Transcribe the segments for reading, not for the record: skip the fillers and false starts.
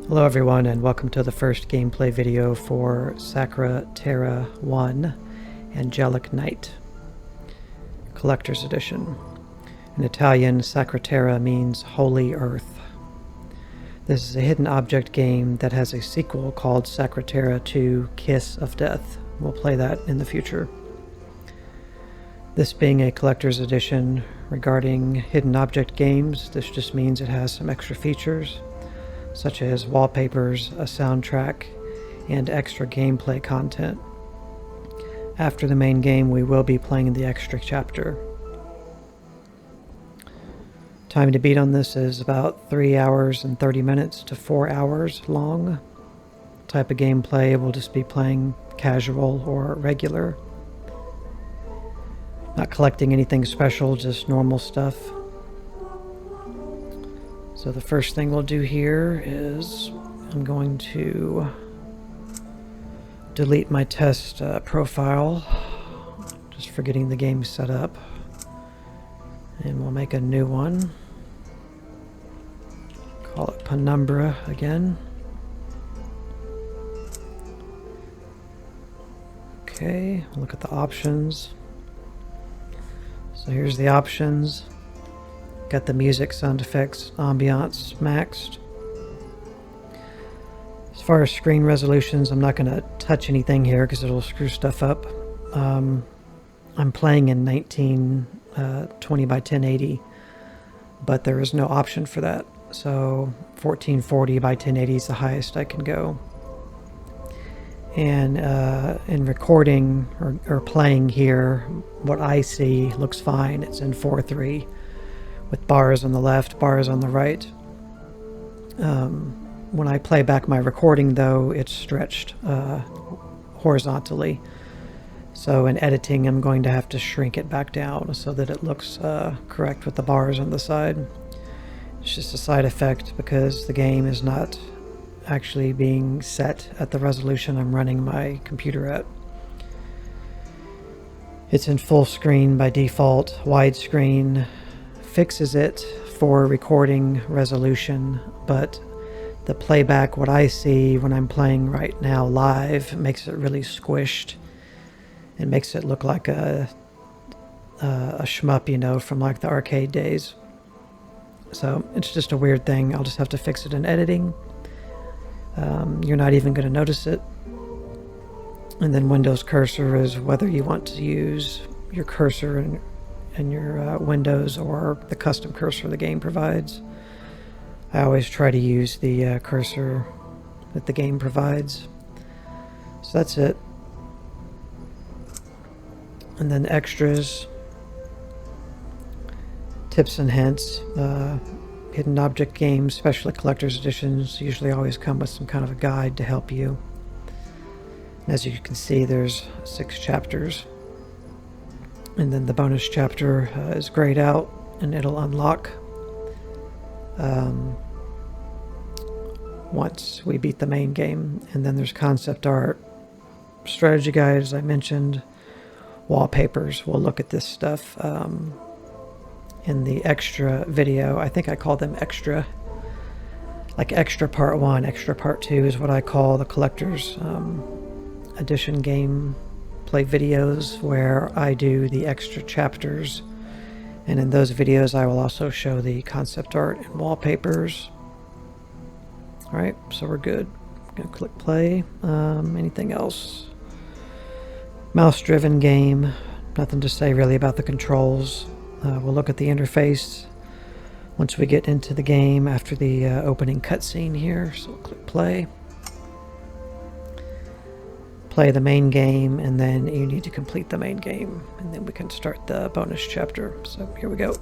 Hello everyone, and welcome to the first gameplay video for Sacra Terra 1 Angelic Night Collector's Edition. In Italian, Sacra Terra means Holy Earth. This is a hidden object game that has a sequel called Sacra Terra 2 Kiss of Death. We'll play that in the future. This being a collector's edition regarding hidden object games, this just means it has some extra features, such as wallpapers, a soundtrack, and extra gameplay content. After the main game, we will be playing the extra chapter. Time to beat on this is about 3 hours and 30 minutes to 4 hours long. Type of gameplay will just be playing casual or regular. Not collecting anything special, just normal stuff. So the first thing we'll do here is I'm going to delete my test profile, just for getting the game set up, and we'll make a new one. Call it Penumbra again. Okay, look at the options. So here's the options. Got the music, sound effects, ambiance maxed. As far as screen resolutions, I'm not going to touch anything here because it'll screw stuff up. I'm playing in 1920 by 1080, but there is no option for that. So 1440 by 1080 is the highest I can go. And in recording or playing here, what I see looks fine. It's in 4:3. With bars on the left, bars on the right. When I play back my recording, though, it's stretched horizontally. So in editing, I'm going to have to shrink it back down so that it looks correct with the bars on the side. It's just a side effect because the game is not actually being set at the resolution I'm running my computer at. It's in full screen by default, widescreen. Fixes it for recording resolution, but the playback, what I see when I'm playing right now live, makes it really squished. It makes it look like a shmup, you know, from like the arcade days. So it's just a weird thing. I'll just have to fix it in editing. You're not even going to notice it. And then Windows cursor is whether you want to use your cursor in your Windows or the custom cursor the game provides. I always try to use the cursor that the game provides. So that's it. And then extras, tips and hints. Hidden object games, especially collector's editions, usually always come with some kind of a guide to help you. And as you can see, there's 6 chapters. And then the bonus chapter is grayed out, and it'll unlock once we beat the main game. And then there's concept art, strategy guide, as I mentioned, wallpapers. We'll look at this stuff in the extra video. I think I call them extra. Like extra part 1, extra part 2 is what I call the collector's edition game play videos, where I do the extra chapters, and in those videos I will also show the concept art and wallpapers. Alright, so we're good. I'm gonna click play. Anything else? Mouse driven game. Nothing to say really about the controls. We'll look at the interface once we get into the game after the opening cutscene here. So we'll click play. Play the main game, and then you need to complete the main game, and then we can start the bonus chapter. So here we go.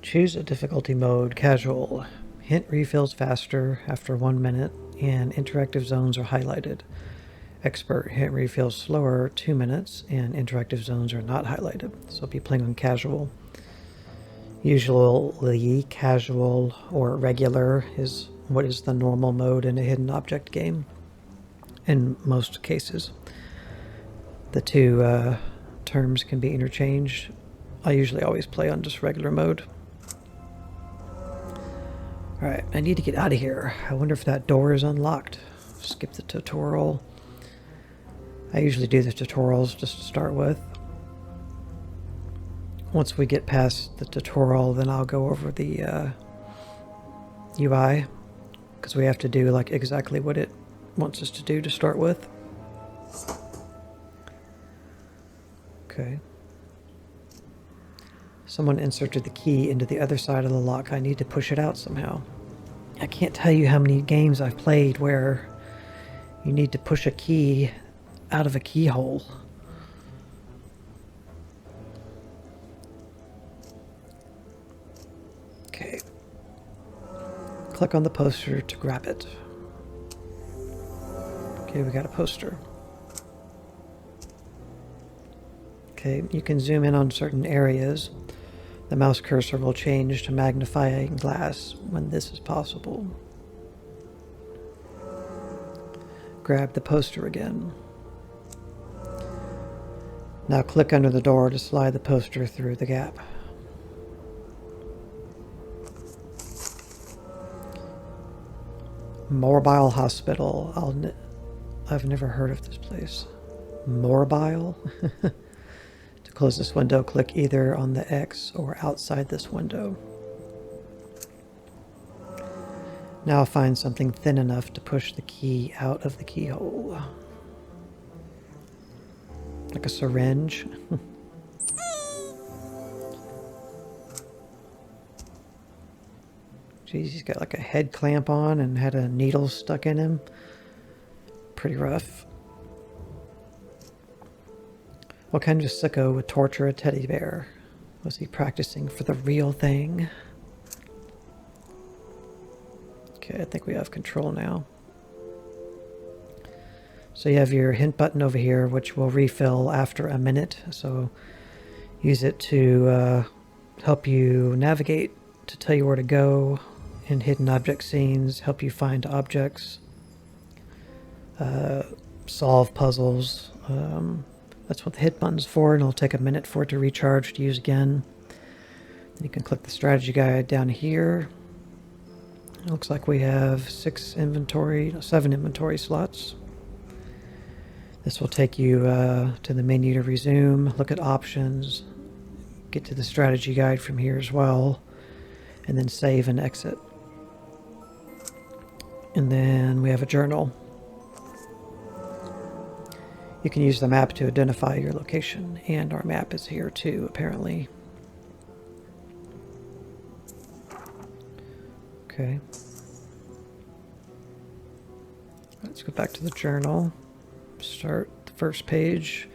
Choose a difficulty mode, casual. Hint refills faster after 1 minute, and interactive zones are highlighted. Expert, hint refills slower, 2 minutes, and interactive zones are not highlighted. So I'll be playing on casual. Usually casual or regular is what is the normal mode in a hidden object game in most cases. The two terms can be interchanged. I usually always play on just regular mode. Alright, I need to get out of here. I wonder if that door is unlocked. Skip the tutorial. I usually do the tutorials just to start with. Once we get past the tutorial, then I'll go over the UI, because we have to do like exactly what it wants us to do to start with. Okay. Someone inserted the key into the other side of the lock. I need to push it out somehow. I can't tell you how many games I've played where you need to push a key out of a keyhole. Okay. Click on the poster to grab it. Okay, we got a poster. Okay, you can zoom in on certain areas. The mouse cursor will change to magnifying glass when this is possible. Grab the poster again. Now click under the door to slide the poster through the gap. Mobile Hospital. I've never heard of this place. Mobile? To close this window, click either on the X or outside this window. Now find something thin enough to push the key out of the keyhole. Like a syringe. Jeez, he's got like a head clamp on and had a needle stuck in him. Pretty rough. What kind of sicko would torture a teddy bear? Was he practicing for the real thing? Okay, I think we have control now. So you have your hint button over here, which will refill after a minute. So use it to help you navigate, to tell you where to go in hidden object scenes, help you find objects, solve puzzles. That's what the hit button's for, and it'll take a minute for it to recharge to use again. Then you can click the strategy guide down here. It looks like we have 7 inventory slots. This will take you to the menu to resume, look at options, get to the strategy guide from here as well, and then save and exit. And then we have a journal. You can use the map to identify your location, and our map is here too, apparently. Okay. Let's go back to the journal. Start the first page.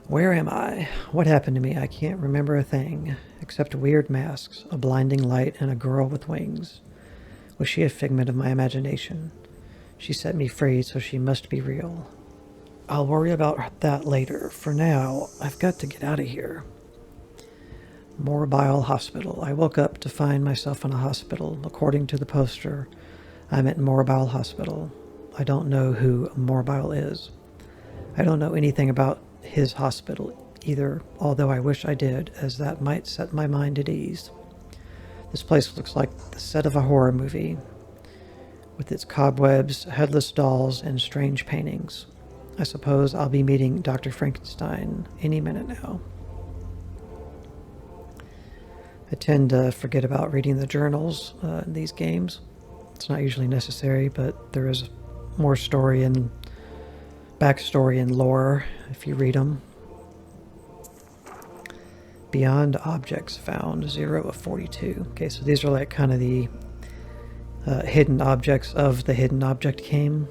Where am I? What happened to me? I can't remember a thing, except weird masks, a blinding light, and a girl with wings. Was she a figment of my imagination? She set me free, so she must be real. I'll worry about that later. For now, I've got to get out of here. Mobile Hospital. I woke up to find myself in a hospital. According to the poster, I'm at Mobile Hospital. I don't know who Mobile is. I don't know anything about his hospital either, although I wish I did, as that might set my mind at ease. This place looks like the set of a horror movie, with its cobwebs, headless dolls, and strange paintings. I suppose I'll be meeting Dr. Frankenstein any minute now. I tend to forget about reading the journals in these games. It's not usually necessary, but there is more story and backstory and lore if you read them. Beyond objects found, 0 of 42. Okay, so these are like kind of the hidden objects of the hidden object game.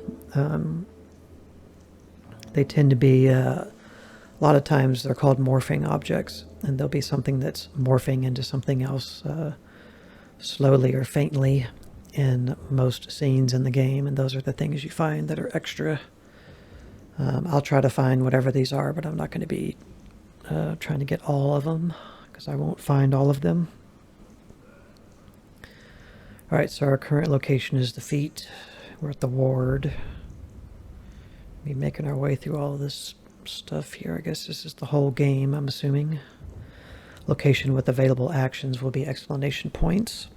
They tend to be, a lot of times they're called morphing objects, and there'll be something that's morphing into something else slowly or faintly in most scenes in the game, and those are the things you find that are extra. I'll try to find whatever these are, but I'm not going to be trying to get all of them because I won't find all of them. Alright, so our current location is the feet. We're at the ward. Be making our way through all of this stuff here. I guess this is the whole game, I'm assuming. Location with available actions will be explanation points.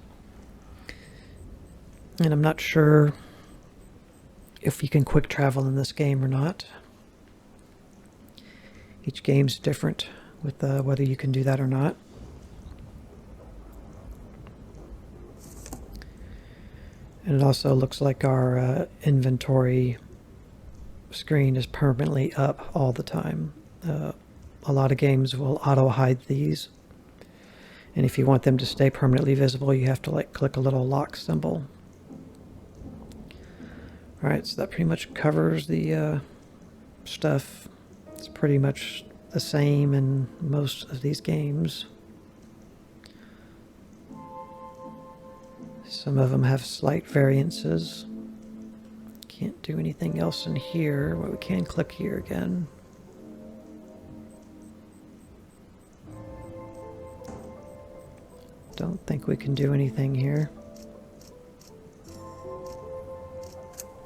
And I'm not sure if you can quick travel in this game or not. Each game's different with whether you can do that or not. And it also looks like our inventory screen is permanently up all the time. A lot of games will auto-hide these. And if you want them to stay permanently visible, you have to click a little lock symbol. Alright, so that pretty much covers the stuff. It's pretty much the same in most of these games. Some of them have slight variances. Can't do anything else in here, but we can click here again. Don't think we can do anything here.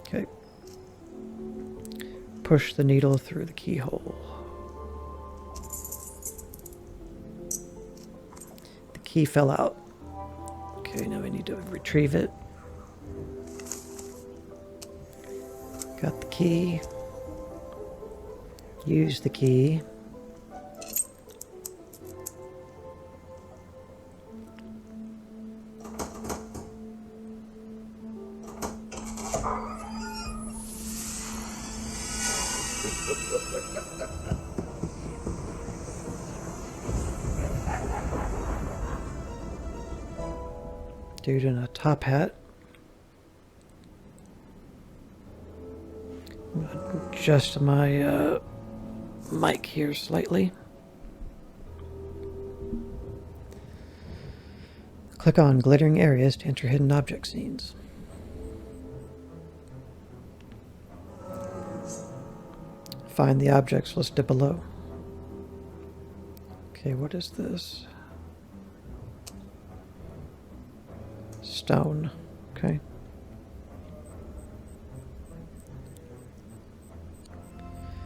Okay. Push the needle through the keyhole. The key fell out. Okay, now we need to retrieve it. Got the key. Use the key. Dude in a top hat. Adjust my mic here slightly. Click on glittering areas to enter hidden object scenes. Find the objects listed below. Okay, what is this? Stone. Okay.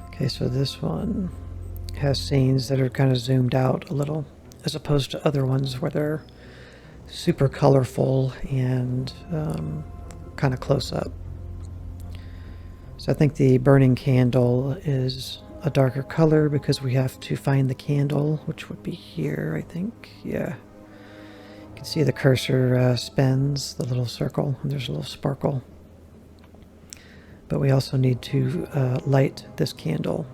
Okay, so this one has scenes that are kind of zoomed out a little, as opposed to other ones where they're super colorful and kind of close up. So I think the burning candle is a darker color because we have to find the candle, which would be here, I think. Yeah. You can see the cursor spins, the little circle, and there's a little sparkle. But we also need to light this candle.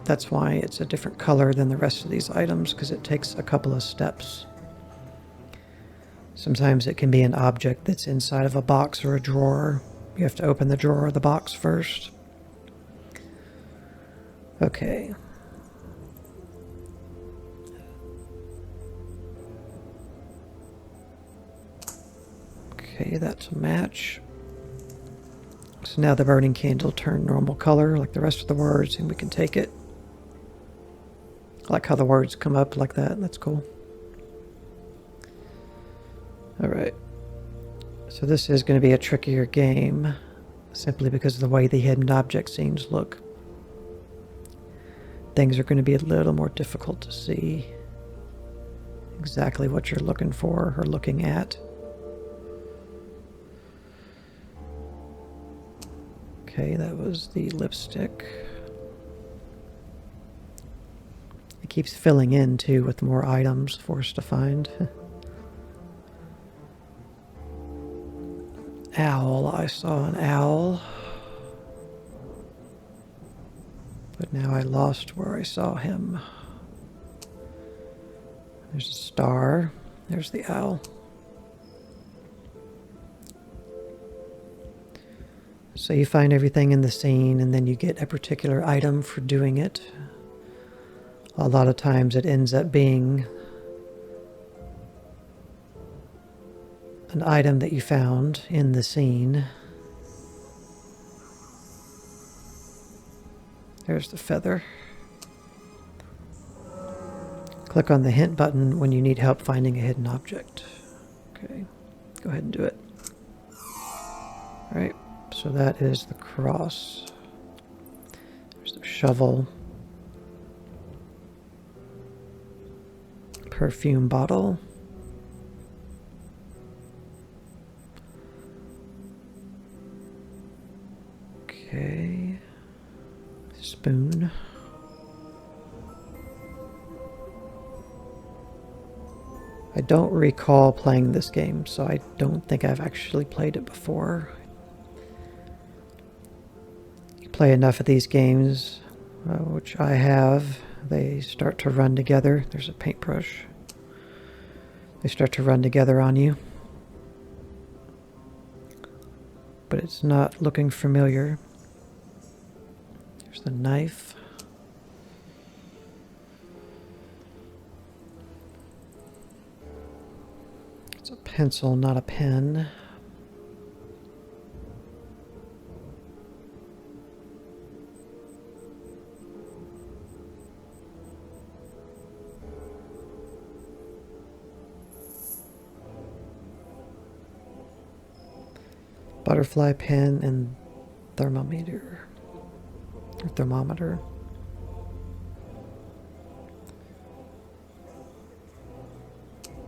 That's why it's a different color than the rest of these items, because it takes a couple of steps. Sometimes it can be an object that's inside of a box or a drawer. You have to open the drawer or the box first. Okay. Okay, that's a match. So now the burning candle turned normal color like the rest of the words, and we can take it. I like how the words come up like that. That's cool. Alright. So this is going to be a trickier game, simply because of the way the hidden object scenes look. Things are going to be a little more difficult to see exactly what you're looking for or looking at. Okay, that was the lipstick. It keeps filling in too with more items for us to find. Owl. I saw an owl. But now I lost where I saw him. There's a star. There's the owl. So you find everything in the scene, and then you get a particular item for doing it. A lot of times it ends up being an item that you found in the scene. There's the feather. Click on the hint button when you need help finding a hidden object. Okay, go ahead and do it. All right, so that is the cross. There's the shovel. Perfume bottle. Okay. Spoon. I don't recall playing this game, so I don't think I've actually played it before. You play enough of these games, which I have, they start to run together. There's a paintbrush. They start to run together on you. But it's not looking familiar. There's the knife. It's a pencil, not a pen. Butterfly pen and thermometer. Or thermometer.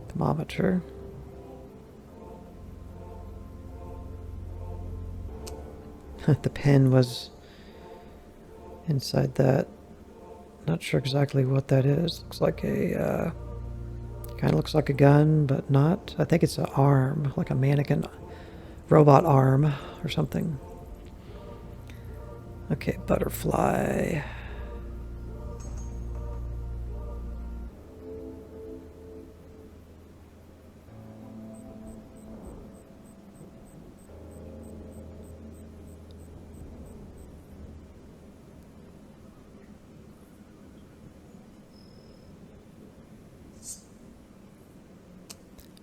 Thermometer. The pen was inside that. Not sure exactly what that is. Looks like a kind of looks like a gun, but not. I think it's an arm, like a mannequin robot arm or something. Okay, butterfly.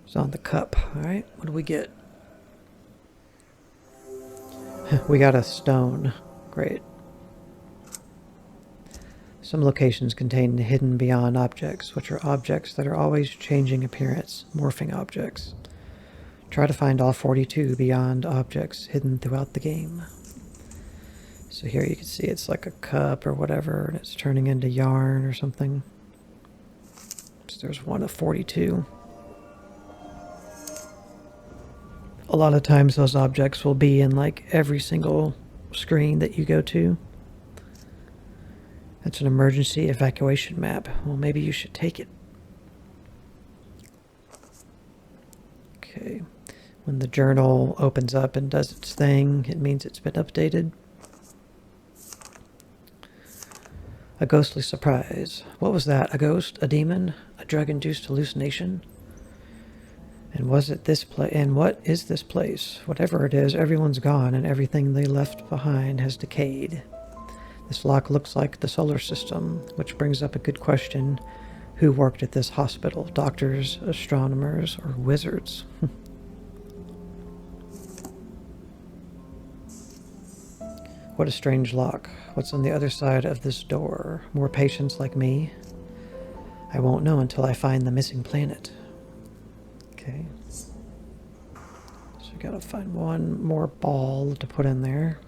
It's on the cup. All right, what do we get? We got a stone. Great. Some locations contain hidden beyond objects, which are objects that are always changing appearance, morphing objects. Try to find all 42 beyond objects hidden throughout the game. So here you can see it's like a cup or whatever, and it's turning into yarn or something. So there's one of 42. A lot of times those objects will be in like every single screen that you go to. That's an emergency evacuation map. Well, maybe you should take it. Okay. When the journal opens up and does its thing, it means it's been updated. A ghostly surprise. What was that? A ghost? A demon? A drug-induced hallucination? And was it this place? And what is this place? Whatever it is, everyone's gone and everything they left behind has decayed. This lock looks like the solar system, which brings up a good question. Who worked at this hospital? Doctors, astronomers, or wizards? What a strange lock. What's on the other side of this door? More patients like me? I won't know until I find the missing planet. Okay. So we gotta find one more ball to put in there.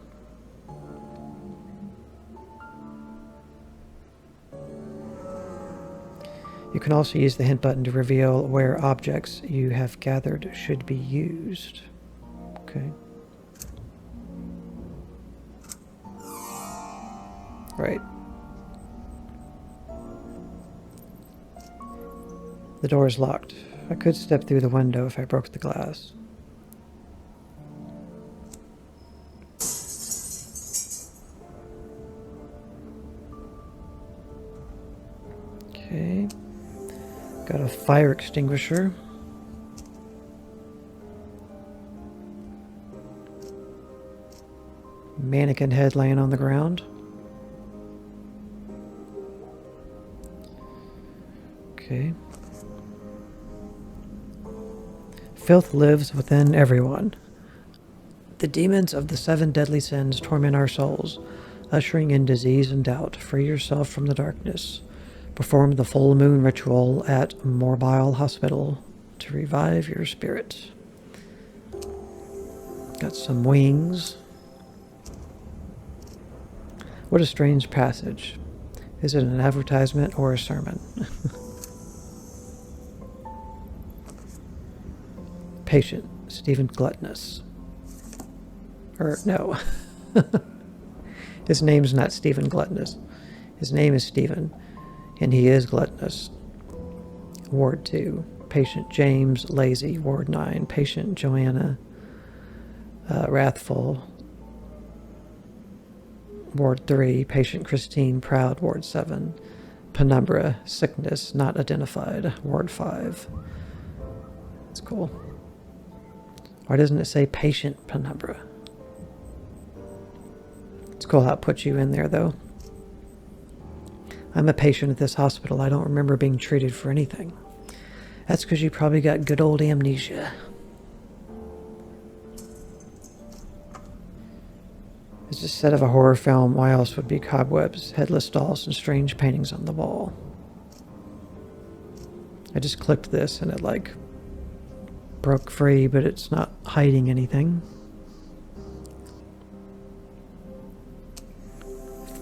You can also use the hint button to reveal where objects you have gathered should be used. Okay. Right. The door is locked. I could step through the window if I broke the glass. Okay. Got a fire extinguisher. Mannequin head laying on the ground. Okay. Filth lives within everyone. The demons of the 7 deadly sins torment our souls, ushering in disease and doubt. Free yourself from the darkness. Perform the full moon ritual at Morbile Hospital to revive your spirit. Got some wings. What a strange passage. Is it an advertisement or a sermon? Patient, Stephen Gluttonous. Or, no. His name's not Stephen Gluttonous. His name is Stephen, and he is gluttonous. Ward 2. Patient James Lazy. Ward 9. Patient Joanna Wrathful. Ward 3. Patient Christine Proud. Ward 7. Penumbra. Sickness not identified. Ward 5. That's cool. Why doesn't it say Patient Penumbra? It's cool how it puts you in there, though. I'm a patient at this hospital. I don't remember being treated for anything. That's because you probably got good old amnesia. It's a set of a horror film. Why else would be cobwebs, headless dolls, and strange paintings on the wall? I just clicked this and it like broke free, but it's not hiding anything.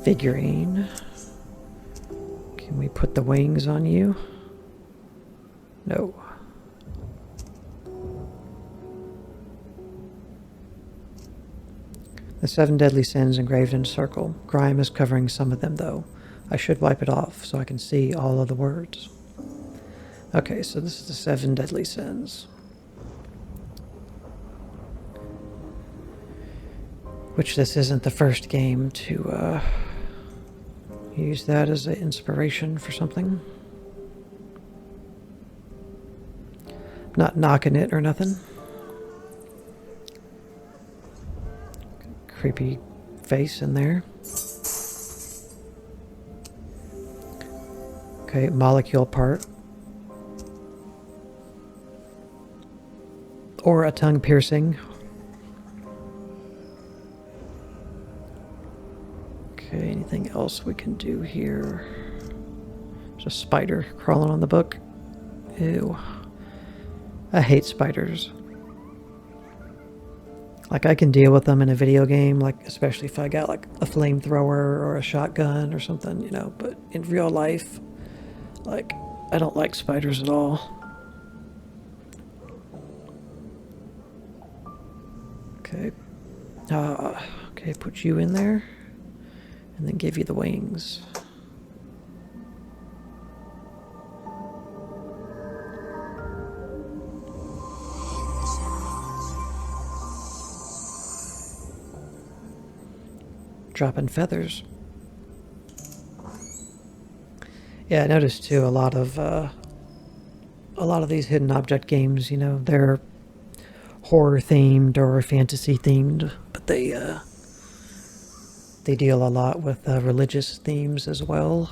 Figurine. Can we put the wings on you? No. The 7 deadly sins engraved in a circle. Grime is covering some of them, though. I should wipe it off so I can see all of the words. Okay, so this is the 7 deadly sins. Which this isn't the first game to use that as an inspiration for something. Not knocking it or nothing. Creepy face in there. Okay, molecule part. Or a tongue piercing. Okay, anything else we can do here? There's a spider crawling on the book. Ew. I hate spiders. Like, I can deal with them in a video game, like, especially if I got, like, a flamethrower or a shotgun or something, you know, but in real life, like, I don't like spiders at all. Okay. Okay, put you in there. And then give you the wings. Dropping feathers. Yeah, I noticed too a lot of these hidden object games, you know, they're horror themed or fantasy themed, but they deal a lot with religious themes as well.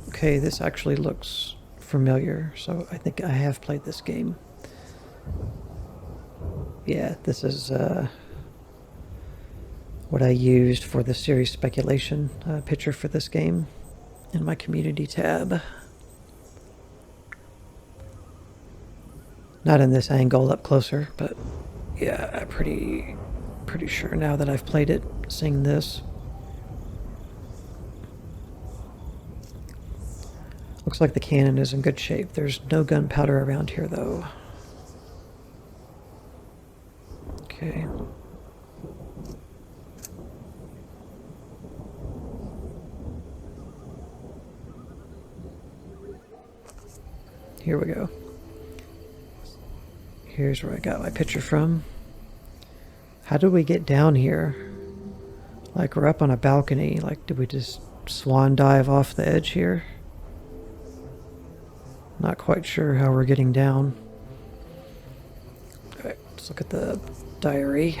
Okay, this actually looks familiar, so I think I have played this game. Yeah, this is what I used for the series speculation picture for this game in my community tab. Not in this angle up closer, but yeah, I'm pretty sure now that I've played it, seeing this. Looks like the cannon is in good shape. There's no gunpowder around here, though. Okay. Here we go. Here's where I got my picture from. How did we get down here? Like, we're up on a balcony. Like, did we just swan dive off the edge here? Not quite sure how we're getting down. Alright, let's look at the diary.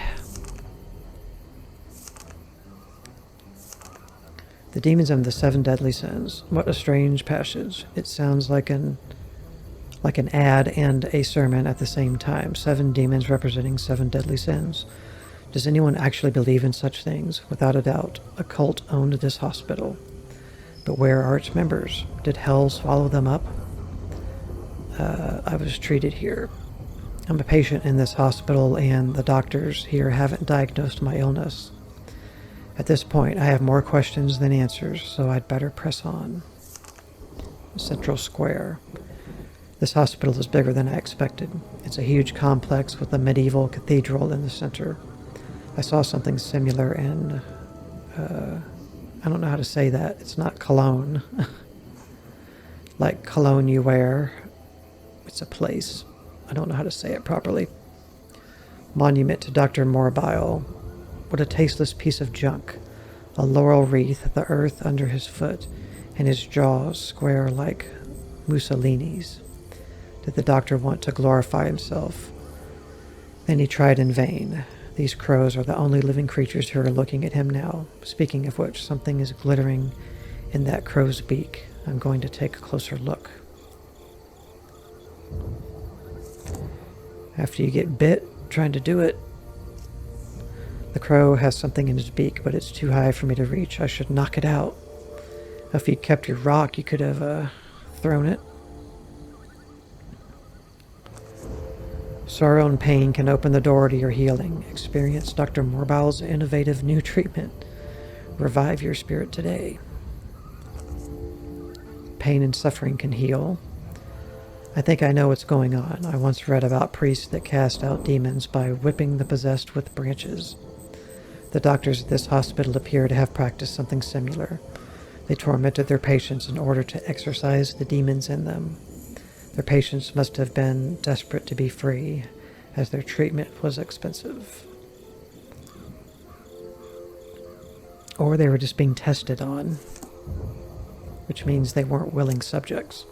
The demons of the 7 deadly sins. What a strange passage. It sounds like an ad and a sermon at the same time. 7 demons representing 7 deadly sins. Does anyone actually believe in such things? Without a doubt, a cult owned this hospital. But where are its members? Did hell swallow them up? I was treated here. I'm a patient in this hospital, and the doctors here haven't diagnosed my illness. At this point, I have more questions than answers, so I'd better press on. Central Square. This hospital is bigger than I expected. It's a huge complex with a medieval cathedral in the center. I saw something similar in, I don't know how to say that. It's not cologne. Like cologne you wear. It's a place. I don't know how to say it properly. Monument to Dr. Morbile. What a tasteless piece of junk. A laurel wreath, the earth under his foot, and his jaws square like Mussolini's. Did the doctor want to glorify himself? Then he tried in vain. These crows are the only living creatures who are looking at him now. Speaking of which, something is glittering in that crow's beak. I'm going to take a closer look. After you get bit trying to do it, the crow has something in his beak, but it's too high for me to reach. I should knock it out. If you'd kept your rock, you could have thrown it. Sorrow and pain can open the door to your healing. Experience Dr. Morbile's innovative new treatment. Revive your spirit today. Pain and suffering can heal. I think I know what's going on. I once read about priests that cast out demons by whipping the possessed with branches. The doctors at this hospital appear to have practiced something similar. They tormented their patients in order to exorcise the demons in them. Their patients must have been desperate to be free, as their treatment was expensive. Or they were just being tested on, which means they weren't willing subjects.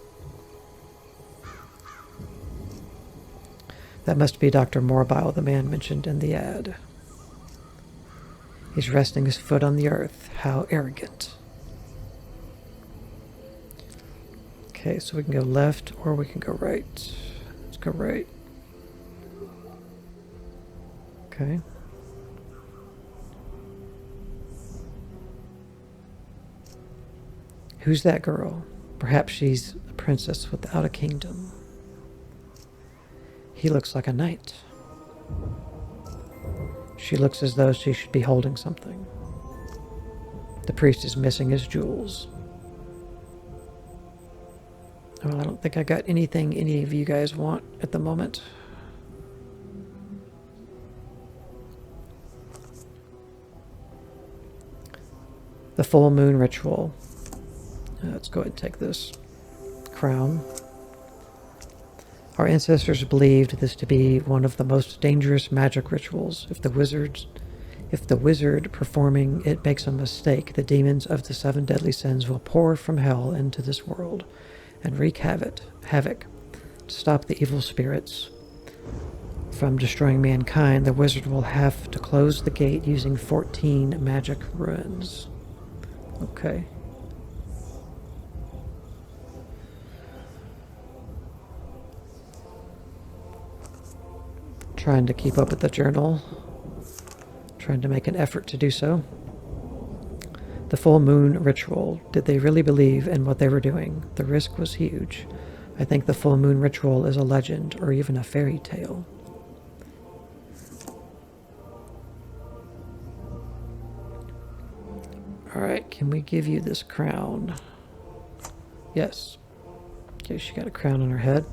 That must be Dr. Morbile, the man mentioned in the ad. He's resting his foot on the earth. How arrogant. Okay, so we can go left or we can go right. Let's go right. Okay. Who's that girl? Perhaps she's a princess without a kingdom. He looks like a knight. She looks as though she should be holding something. The priest is missing his jewels. Well, I don't think I got anything any of you guys want at the moment. The full moon ritual. Let's go ahead and take this crown. Our ancestors believed this to be one of the most dangerous magic rituals. If the wizard performing it makes a mistake, the demons of the 7 deadly sins will pour from hell into this world and wreak havoc. To stop the evil spirits from destroying mankind, the wizard will have to close the gate using 14 magic runes. Okay. Trying to keep up with the journal. Trying to make an effort to do so. The full moon ritual. Did they really believe in what they were doing? The risk was huge. I think the full moon ritual is a legend or even a fairy tale. Alright, can we give you this crown? Yes. Okay, she got a crown on her head.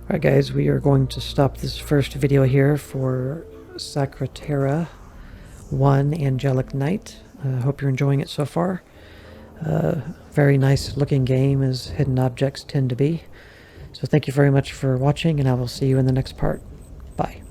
Alright guys, we are going to stop this first video here for Sacra Terra 1 Angelic Night. Hope you're enjoying it so far. Very nice looking game as hidden objects tend to be. So thank you very much for watching, and I will see you in the next part. Bye.